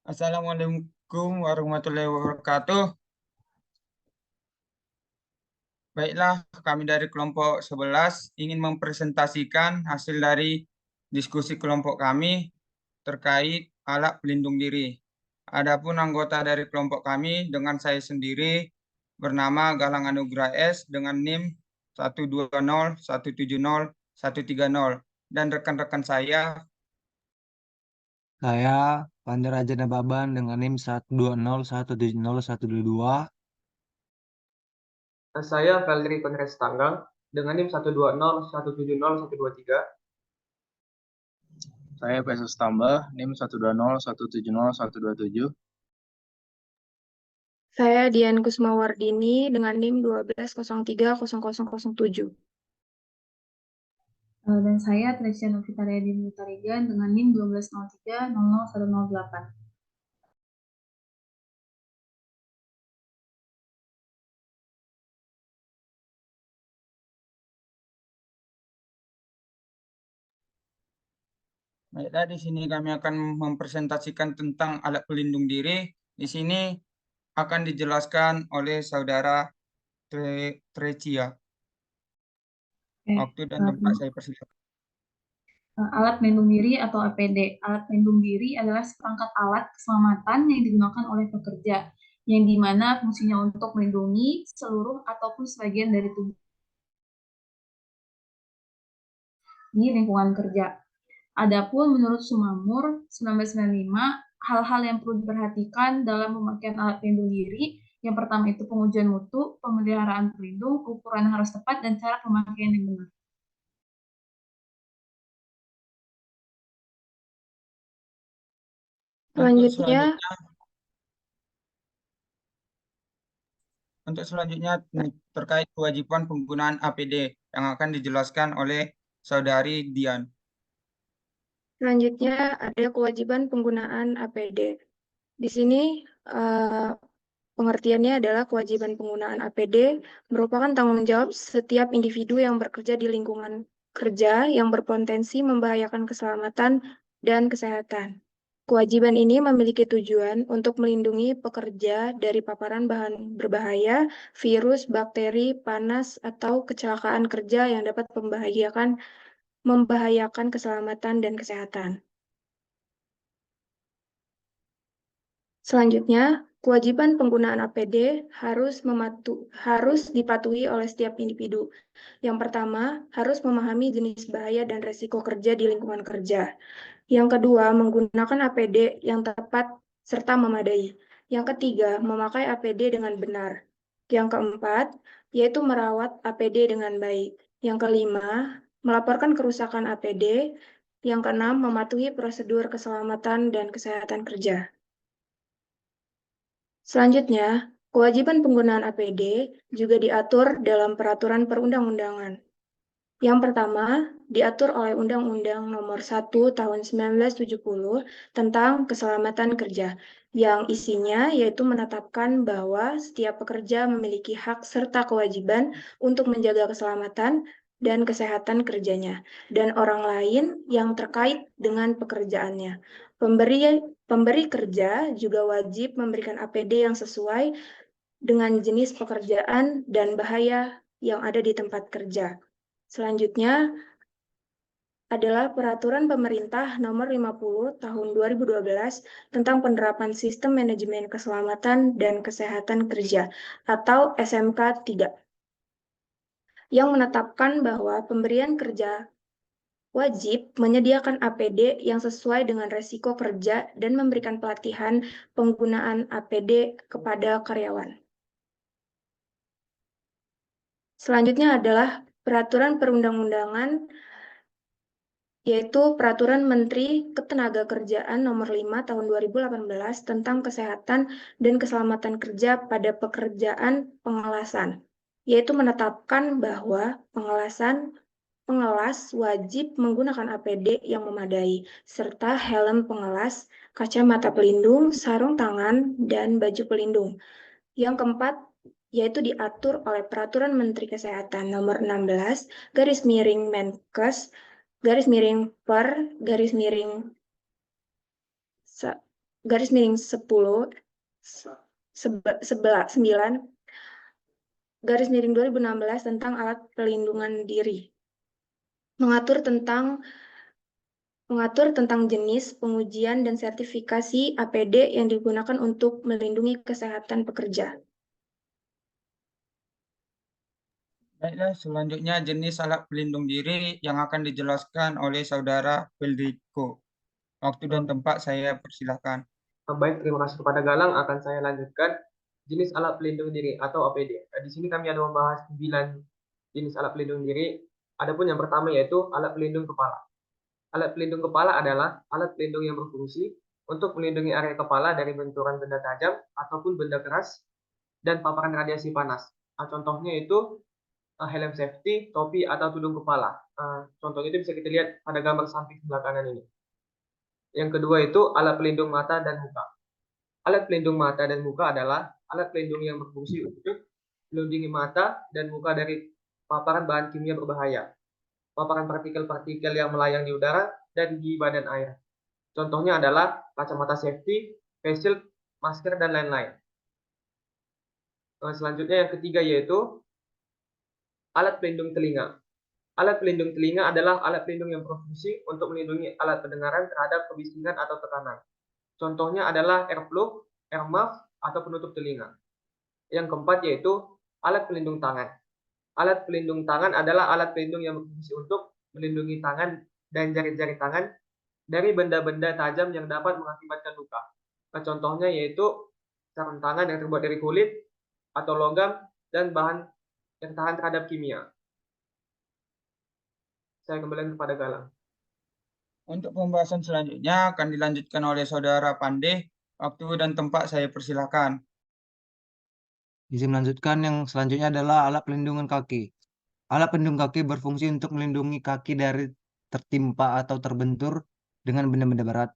Assalamualaikum warahmatullahi wabarakatuh. Baiklah, kami dari kelompok 11 ingin mempresentasikan hasil dari diskusi kelompok kami terkait alat pelindung diri. Adapun anggota dari kelompok kami dengan saya sendiri bernama Galang Anugrah S dengan NIM 120170130 dan rekan-rekan saya. Saya Pandra Raja Nababan dengan NIM 120170122. Saya Valery Konres Tanggang dengan NIM 120170123. Saya Pesus Tambah, NIM 120170127. Saya Dian Kusmawardini dengan NIM 12030007. Dan saya Tresia Novitaria Dimutarigan dengan NIM 1203001008. Baiklah, di sini kami akan mempresentasikan tentang alat pelindung diri. Di sini akan dijelaskan oleh saudara Trecia. Waktu dan tempat saya persilakan. Alat pelindung diri atau APD. Alat pelindung diri adalah seperangkat alat keselamatan yang digunakan oleh pekerja, yang dimana fungsinya untuk melindungi seluruh ataupun sebagian dari tubuh di lingkungan kerja. Adapun menurut Sumamur 1995, hal-hal yang perlu diperhatikan dalam pemakaian alat pelindung diri, yang pertama itu pengujian mutu, pemeliharaan pelindung, ukuran harus tepat, dan cara pemakaian yang benar. Untuk selanjutnya terkait kewajiban penggunaan APD yang akan dijelaskan oleh saudari Dian. Selanjutnya ada kewajiban penggunaan APD. Di sini pengertiannya adalah kewajiban penggunaan APD merupakan tanggung jawab setiap individu yang bekerja di lingkungan kerja yang berpotensi membahayakan keselamatan dan kesehatan. Kewajiban ini memiliki tujuan untuk melindungi pekerja dari paparan bahan berbahaya, virus, bakteri, panas, atau kecelakaan kerja yang dapat membahayakan keselamatan dan kesehatan. Selanjutnya, kewajiban penggunaan APD harus dipatuhi oleh setiap individu. Yang pertama, harus memahami jenis bahaya dan resiko kerja di lingkungan kerja. Yang kedua, menggunakan APD yang tepat serta memadai. Yang ketiga, memakai APD dengan benar. Yang keempat, yaitu merawat APD dengan baik. Yang kelima, melaporkan kerusakan APD. Yang keenam, mematuhi prosedur keselamatan dan kesehatan kerja. Selanjutnya, kewajiban penggunaan APD juga diatur dalam peraturan perundang-undangan. Yang pertama, diatur oleh Undang-Undang Nomor 1 Tahun 1970 tentang Keselamatan Kerja, yang isinya yaitu menetapkan bahwa setiap pekerja memiliki hak serta kewajiban untuk menjaga keselamatan dan kesehatan kerjanya, dan orang lain yang terkait dengan pekerjaannya. Pemberi kerja juga wajib memberikan APD yang sesuai dengan jenis pekerjaan dan bahaya yang ada di tempat kerja. Selanjutnya adalah Peraturan Pemerintah Nomor 50 Tahun 2012 tentang penerapan Sistem Manajemen Keselamatan dan Kesehatan Kerja atau SMK 3 yang menetapkan bahwa pemberian kerja wajib menyediakan APD yang sesuai dengan resiko kerja dan memberikan pelatihan penggunaan APD kepada karyawan. Selanjutnya adalah Peraturan Perundang-undangan, yaitu Peraturan Menteri Ketenagakerjaan Nomor 5 Tahun 2018 tentang Kesehatan dan Keselamatan Kerja pada Pekerjaan Pengelasan, yaitu menetapkan bahwa pengelas wajib menggunakan APD yang memadai, serta helm pengelas, kacamata pelindung, sarung tangan, dan baju pelindung. Yang keempat, yaitu diatur oleh Peraturan Menteri Kesehatan Nomor 16 Menkes garis miring 10 9 garis miring 2016 tentang alat pelindungan diri. Mengatur tentang jenis, pengujian, dan sertifikasi APD yang digunakan untuk melindungi kesehatan pekerja. Baiklah, selanjutnya jenis alat pelindung diri yang akan dijelaskan oleh Saudara Federico. Waktu dan tempat saya persilahkan. Baik, terima kasih kepada Galang. Akan saya lanjutkan jenis alat pelindung diri atau APD. Di sini kami ada membahas 9 jenis alat pelindung diri. Adapun yang pertama yaitu alat pelindung kepala. Alat pelindung kepala adalah alat pelindung yang berfungsi untuk melindungi area kepala dari benturan benda tajam ataupun benda keras dan paparan radiasi panas. Contohnya itu helm safety, topi, atau tudung kepala. Contohnya itu bisa kita lihat pada gambar samping sebelah kanan ini. Yang kedua itu alat pelindung mata dan muka. Alat pelindung mata dan muka adalah alat pelindung yang berfungsi untuk melindungi mata dan muka dari paparan bahan kimia berbahaya, paparan partikel-partikel yang melayang di udara dan di badan air. Contohnya adalah kacamata safety, face shield, masker, dan lain-lain. Selanjutnya yang ketiga yaitu alat pelindung telinga. Alat pelindung telinga adalah alat pelindung yang berfungsi untuk melindungi alat pendengaran terhadap kebisingan atau tekanan. Contohnya adalah earplug, ear muff, atau penutup telinga. Yang keempat yaitu alat pelindung tangan. Alat pelindung tangan adalah alat pelindung yang berfungsi untuk melindungi tangan dan jari-jari tangan dari benda-benda tajam yang dapat mengakibatkan luka. Contohnya yaitu sarung tangan yang terbuat dari kulit atau logam dan bahan yang tahan terhadap kimia. Saya kembali kepada Galang. Untuk pembahasan selanjutnya akan dilanjutkan oleh Saudara Pandey. Waktu dan tempat saya persilahkan. Izin melanjutkan yang selanjutnya adalah alat pelindungan kaki. Alat pelindung kaki berfungsi untuk melindungi kaki dari tertimpa atau terbentur dengan benda-benda berat,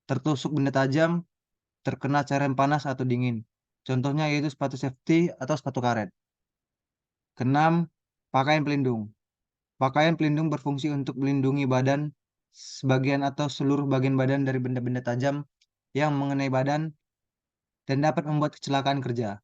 tertusuk benda tajam, terkena cairan panas atau dingin. Contohnya yaitu sepatu safety atau sepatu karet. Keenam, pakaian pelindung. Pakaian pelindung berfungsi untuk melindungi badan, sebagian atau seluruh bagian badan dari benda-benda tajam yang mengenai badan dan dapat membuat kecelakaan kerja.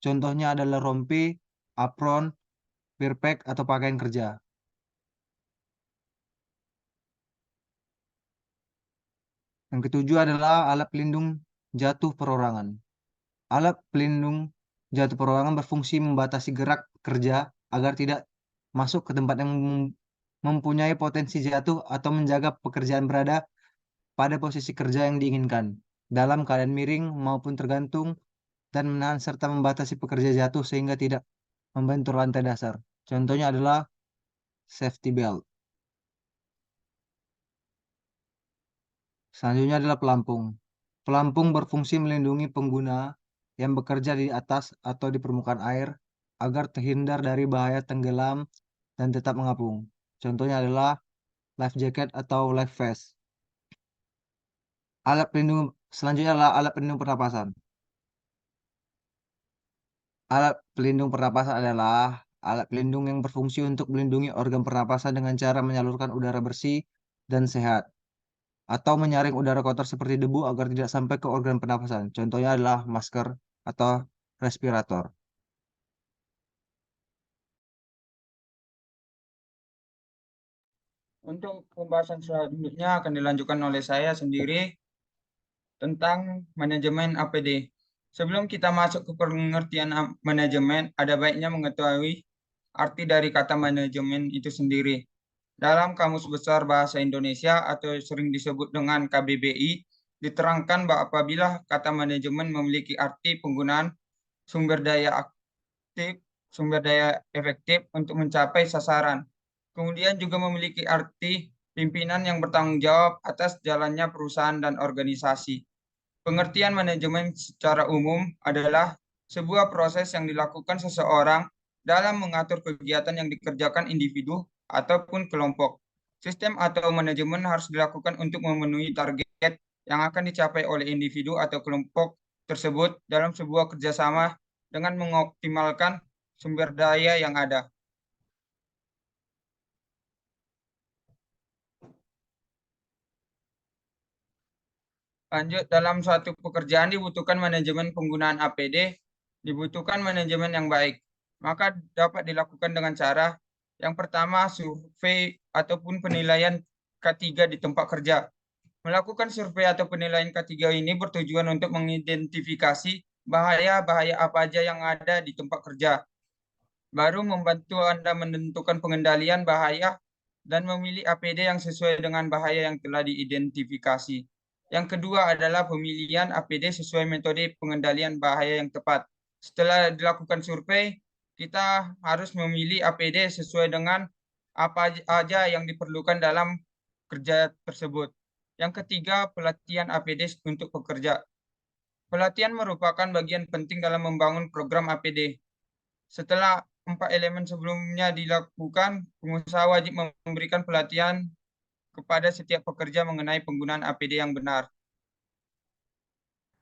Contohnya adalah rompi, apron, backpack, atau pakaian kerja. Yang ketujuh adalah alat pelindung jatuh perorangan. Alat pelindung jatuh perorangan berfungsi membatasi gerak kerja agar tidak masuk ke tempat yang mempunyai potensi jatuh atau menjaga pekerjaan berada pada posisi kerja yang diinginkan dalam keadaan miring maupun tergantung dan menahan serta membatasi pekerja jatuh sehingga tidak membentur lantai dasar. Contohnya adalah safety belt. Selanjutnya adalah pelampung. Pelampung berfungsi melindungi pengguna yang bekerja di atas atau di permukaan air agar terhindar dari bahaya tenggelam dan tetap mengapung. Contohnya adalah life jacket atau life vest. Alat pelindung selanjutnya adalah alat pelindung pernapasan. Alat pelindung pernapasan adalah alat pelindung yang berfungsi untuk melindungi organ pernapasan dengan cara menyalurkan udara bersih dan sehat atau menyaring udara kotor seperti debu agar tidak sampai ke organ pernapasan. Contohnya adalah masker atau respirator. Untuk pembahasan selanjutnya akan dilanjutkan oleh saya sendiri tentang manajemen APD. Sebelum kita masuk ke pengertian manajemen, ada baiknya mengetahui arti dari kata manajemen itu sendiri. Dalam Kamus Besar Bahasa Indonesia atau sering disebut dengan KBBI, diterangkan bahwa apabila kata manajemen memiliki arti penggunaan sumber daya aktif, sumber daya efektif untuk mencapai sasaran. Kemudian juga memiliki arti pimpinan yang bertanggung jawab atas jalannya perusahaan dan organisasi. Pengertian manajemen secara umum adalah sebuah proses yang dilakukan seseorang dalam mengatur kegiatan yang dikerjakan individu ataupun kelompok. Sistem atau manajemen harus dilakukan untuk memenuhi target yang akan dicapai oleh individu atau kelompok tersebut dalam sebuah kerjasama dengan mengoptimalkan sumber daya yang ada. Lanjut, dalam suatu pekerjaan dibutuhkan manajemen penggunaan APD, dibutuhkan manajemen yang baik. Maka dapat dilakukan dengan cara yang pertama, survei ataupun penilaian K3 di tempat kerja. Melakukan survei atau penilaian K3 ini bertujuan untuk mengidentifikasi bahaya-bahaya apa aja yang ada di tempat kerja. Baru membantu Anda menentukan pengendalian bahaya dan memilih APD yang sesuai dengan bahaya yang telah diidentifikasi. Yang kedua adalah pemilihan APD sesuai metode pengendalian bahaya yang tepat. Setelah dilakukan survei, kita harus memilih APD sesuai dengan apa aja yang diperlukan dalam kerja tersebut. Yang ketiga, pelatihan APD untuk pekerja. Pelatihan merupakan bagian penting dalam membangun program APD. Setelah 4 elemen sebelumnya dilakukan, pengusaha wajib memberikan pelatihan kepada setiap pekerja mengenai penggunaan APD yang benar.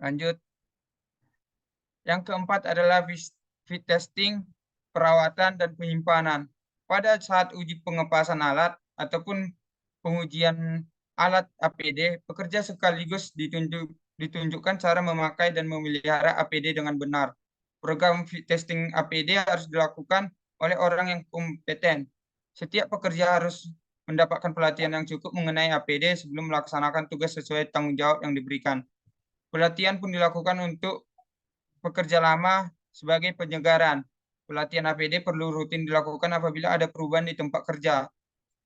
Lanjut. Yang keempat adalah fit testing, perawatan, dan penyimpanan. Pada saat uji pengepasan alat ataupun pengujian alat APD, pekerja sekaligus ditunjukkan cara memakai dan memelihara APD dengan benar. Program fit testing APD harus dilakukan oleh orang yang kompeten. Setiap pekerja harus mendapatkan pelatihan yang cukup mengenai APD sebelum melaksanakan tugas sesuai tanggung jawab yang diberikan. Pelatihan pun dilakukan untuk pekerja lama sebagai penyegaran. Pelatihan APD perlu rutin dilakukan apabila ada perubahan di tempat kerja.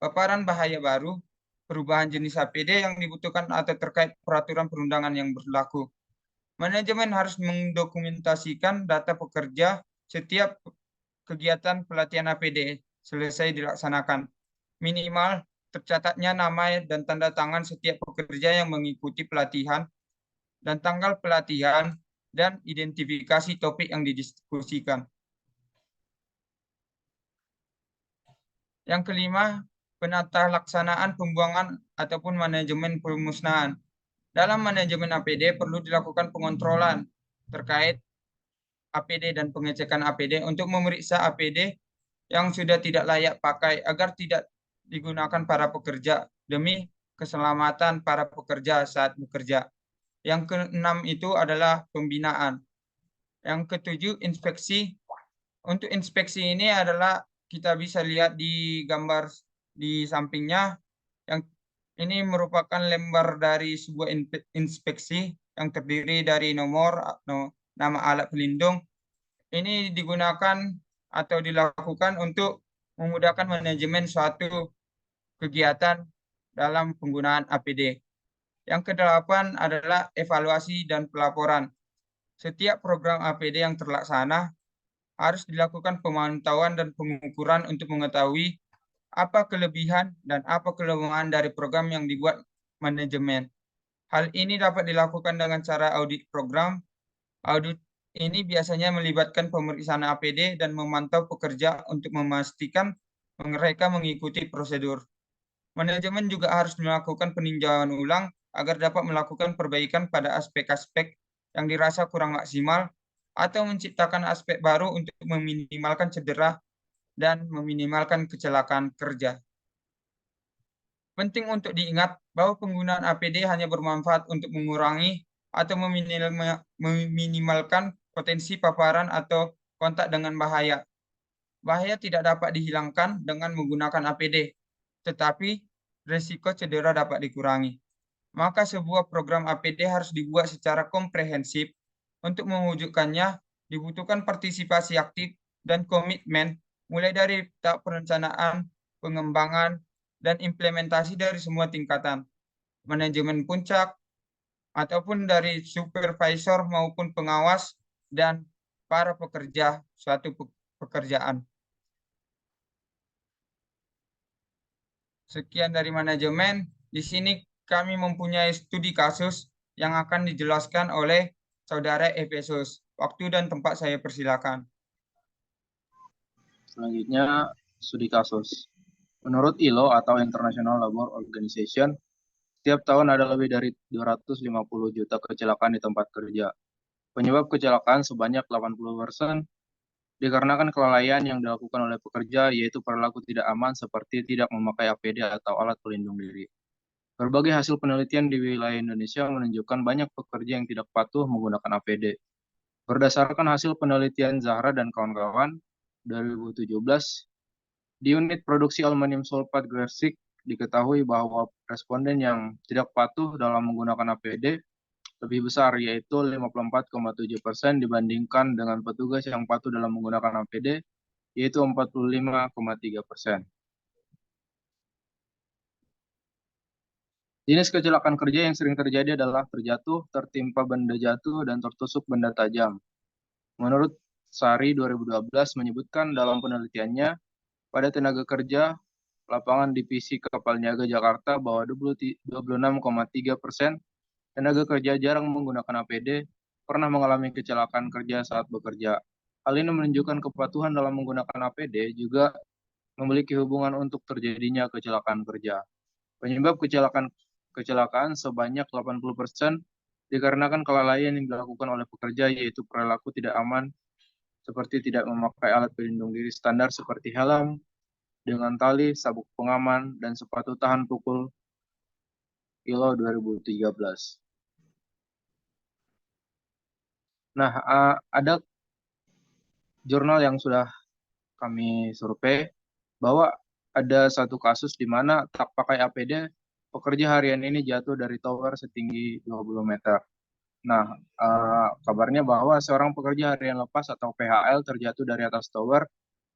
Paparan bahaya baru, perubahan jenis APD yang dibutuhkan atau terkait peraturan perundangan yang berlaku. Manajemen harus mendokumentasikan data pekerja setiap kegiatan pelatihan APD selesai dilaksanakan. Minimal tercatatnya nama dan tanda tangan setiap pekerja yang mengikuti pelatihan dan tanggal pelatihan dan identifikasi topik yang didiskusikan. Yang kelima, penata laksanaan pembuangan ataupun manajemen pemusnahan. Dalam manajemen APD perlu dilakukan pengontrolan terkait APD dan pengecekan APD untuk memeriksa APD yang sudah tidak layak pakai agar tidak digunakan para pekerja demi keselamatan para pekerja saat bekerja. Yang keenam itu adalah pembinaan. Yang ketujuh, inspeksi. Untuk inspeksi ini adalah kita bisa lihat di gambar di sampingnya. Yang ini merupakan lembar dari sebuah inspeksi yang terdiri dari nama alat pelindung. Ini digunakan atau dilakukan untuk memudahkan manajemen suatu kegiatan dalam penggunaan APD. Yang kedelapan adalah evaluasi dan pelaporan. Setiap program APD yang terlaksana harus dilakukan pemantauan dan pengukuran untuk mengetahui apa kelebihan dan apa kelemahan dari program yang dibuat manajemen. Hal ini dapat dilakukan dengan cara audit program. Audit ini biasanya melibatkan pemeriksaan APD dan memantau pekerja untuk memastikan mereka mengikuti prosedur. Manajemen juga harus melakukan peninjauan ulang agar dapat melakukan perbaikan pada aspek-aspek yang dirasa kurang maksimal atau menciptakan aspek baru untuk meminimalkan cedera dan meminimalkan kecelakaan kerja. Penting untuk diingat bahwa penggunaan APD hanya bermanfaat untuk mengurangi atau meminimalkan potensi paparan atau kontak dengan bahaya. Bahaya tidak dapat dihilangkan dengan menggunakan APD, tetapi risiko cedera dapat dikurangi. Maka sebuah program APD harus dibuat secara komprehensif. Untuk mewujudkannya, dibutuhkan partisipasi aktif dan komitmen mulai dari tahap perencanaan, pengembangan, dan implementasi dari semua tingkatan. Manajemen puncak, ataupun dari supervisor maupun pengawas, dan para pekerja suatu pekerjaan. Sekian dari manajemen. Di sini kami mempunyai studi kasus yang akan dijelaskan oleh Saudara Efesus. Waktu dan tempat saya persilakan. Selanjutnya, studi kasus. Menurut ILO atau International Labour Organization, setiap tahun ada lebih dari 250 juta kecelakaan di tempat kerja. Penyebab kecelakaan sebanyak 80% dikarenakan kelalaian yang dilakukan oleh pekerja, yaitu perilaku tidak aman seperti tidak memakai APD atau alat pelindung diri. Berbagai hasil penelitian di wilayah Indonesia menunjukkan banyak pekerja yang tidak patuh menggunakan APD. Berdasarkan hasil penelitian Zahra dan kawan-kawan 2017, di unit produksi aluminium sulfat Gresik diketahui bahwa responden yang tidak patuh dalam menggunakan APD lebih besar, yaitu 54,7% dibandingkan dengan petugas yang patuh dalam menggunakan APD, yaitu 45,3%. Jenis kecelakaan kerja yang sering terjadi adalah terjatuh, tertimpa benda jatuh, dan tertusuk benda tajam. Menurut Sari 2012 menyebutkan dalam penelitiannya, pada tenaga kerja lapangan divisi Kapal Niaga Jakarta bahwa 26,3% tenaga kerja jarang menggunakan APD pernah mengalami kecelakaan kerja saat bekerja. Hal ini menunjukkan kepatuhan dalam menggunakan APD juga memiliki hubungan untuk terjadinya kecelakaan kerja. Penyebab kecelakaan sebanyak 80% dikarenakan kelalaian yang dilakukan oleh pekerja, yaitu perilaku tidak aman seperti tidak memakai alat pelindung diri standar seperti helm dengan tali, sabuk pengaman, dan sepatu tahan pukul ILO 2013. Nah, ada jurnal yang sudah kami survei bahwa ada satu kasus di mana tak pakai APD, pekerja harian ini jatuh dari tower setinggi 20 meter. Nah, kabarnya bahwa seorang pekerja harian lepas atau PHL terjatuh dari atas tower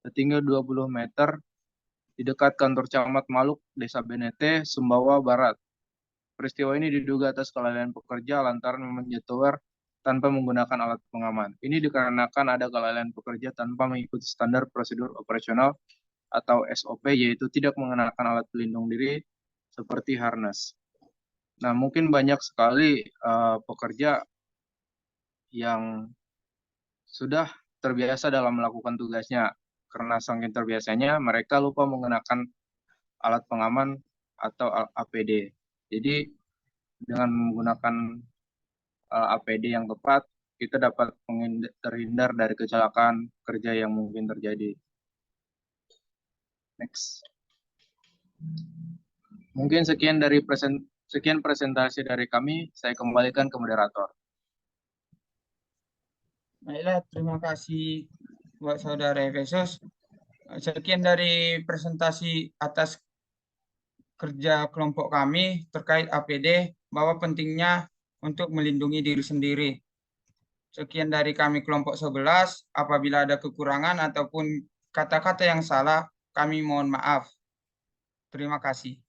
setinggi 20 meter di dekat kantor camat Maluk, Desa Benete, Sumbawa Barat. Peristiwa ini diduga atas kelalaian pekerja lantaran memanjat tower tanpa menggunakan alat pengaman. Ini dikarenakan ada kelalaian pekerja tanpa mengikuti standar prosedur operasional atau SOP, yaitu tidak mengenakan alat pelindung diri seperti harness. Nah, mungkin banyak sekali pekerja yang sudah terbiasa dalam melakukan tugasnya. Karena saking terbiasanya, mereka lupa mengenakan alat pengaman atau APD. Jadi, dengan menggunakan APD yang tepat, kita dapat terhindar dari kecelakaan kerja yang mungkin terjadi. Next. Mungkin sekian presentasi dari kami. Saya kembalikan ke moderator. Baiklah, terima kasih buat Saudara Efesus. Sekian dari presentasi atas kerja kelompok kami terkait APD, bahwa pentingnya untuk melindungi diri sendiri. Sekian dari kami kelompok 11. Apabila ada kekurangan ataupun kata-kata yang salah, kami mohon maaf. Terima kasih.